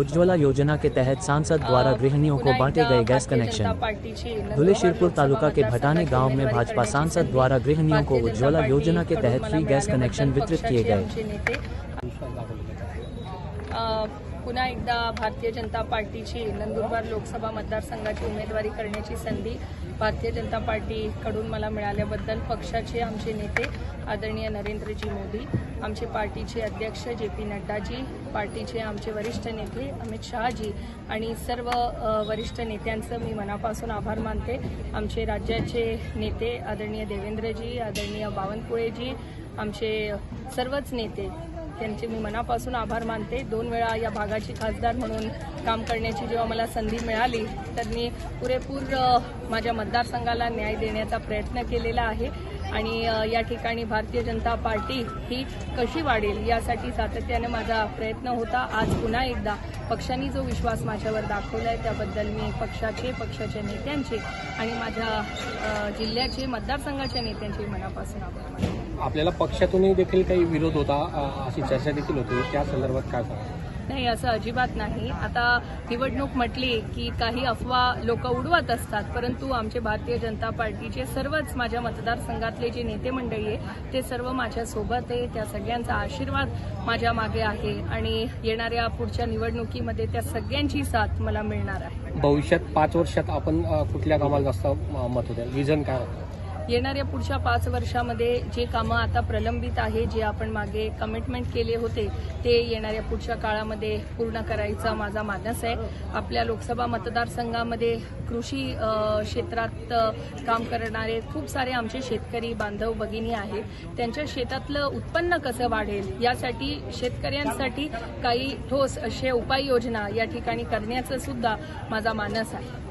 उज्ज्वला योजना के तहत सांसद द्वारा गृहिणियों को बांटे गए गैस कनेक्शन। धुले शिरपुर तालुका के भटाने गांव में भाजपा सांसद द्वारा गृहिणियों को उज्ज्वला योजना के तहत फ्री गैस कनेक्शन वितरित किए गए। पुन्हा एकदा भारतीय जनता पार्टीची नंदुरबार लोकसभा मतदारसंघाची उमेदवारी करण्याची संधी भारतीय जनता पार्टीकडून मला मिळाल्याबद्दल पक्षाचे आमचे नेते आदरणीय नरेंद्रजी मोदी, आमचे पार्टीचे अध्यक्ष जे.पी. नड्डाजी, पार्टीचे आमचे वरिष्ठ नेते अमित शहाजी आणि सर्व वरिष्ठ नेत्यांचं मी मनापासून आभार मानते। आमचे राज्याचे नेते आदरणीय देवेंद्रजी, आदरणीय बावनकुळेजी, आमचे सर्वच नेते त्यांचे मी मनापासून आभार मानते। 2 वेळा या भागाची खासदार म्हणून काम करण्याची जेव्हा मला संधी मिळाली तर मी पुरेपूर माझ्या मतदारसंघाला न्याय देण्याचा प्रयत्न केलेला आहे आणि या ठिकाणी भारतीय जनता पार्टी ही कशी वाढेल यासाठी सातत्याने माझा प्रयत्न होता। आज पुन्हा एकदा पक्षाने जो विश्वास माझ्यावर दाखवला आहे त्याबद्दल मी पक्षाच्या नेत्यांचे आणि माझ्या जिल्ह्याचे मतदारसंघाच्या नेत्यांचे मनापासून आभार मानते। आपल्याला पक्षातूनही देखील काही विरोध होता अशी चर्चा देखील होती, त्या संदर्भात काय सांगा? नाही, असं अजिबात नाही। आता निवडणूक म्हटली की काही अफवा लोक उडवत असतात, परंतु आमचे भारतीय जनता पार्टीचे सर्वच माझ्या मतदारसंघातले जे नेते मंडळी आहे ते सर्व माझ्या सोबत आहे। त्या सगळ्यांचा आशीर्वाद माझ्या मागे आहे आणि येणाऱ्या पुढच्या निवडणुकीमध्ये त्या सगळ्यांची साथ मला मिळणार आहे। भविष्यात 5 वर्षात आपण कुठल्या कामाला जास्त मत होते, विजन काय होतं? येणाऱ्या पुढच्या 5 वर्षामध्ये जे कामं आता प्रलंबित आहे, जे आपण मागे कमिटमेंट केले होते ते येणाऱ्या पुढच्या काळामध्ये पूर्ण करायचा माझा मानस आहे। आपल्या लोकसभा मतदारसंघामध्ये कृषी क्षेत्रात काम करणारे खूप सारे आमचे शेतकरी बांधव भगिनी आहेत। त्यांच्या शेतातलं उत्पन्न कसं वाढेल यासाठी शेतकऱ्यांसाठी काही ठोस अशा उपाययोजना या ठिकाणी करण्याचं सुद्धा माझा मानस आहे।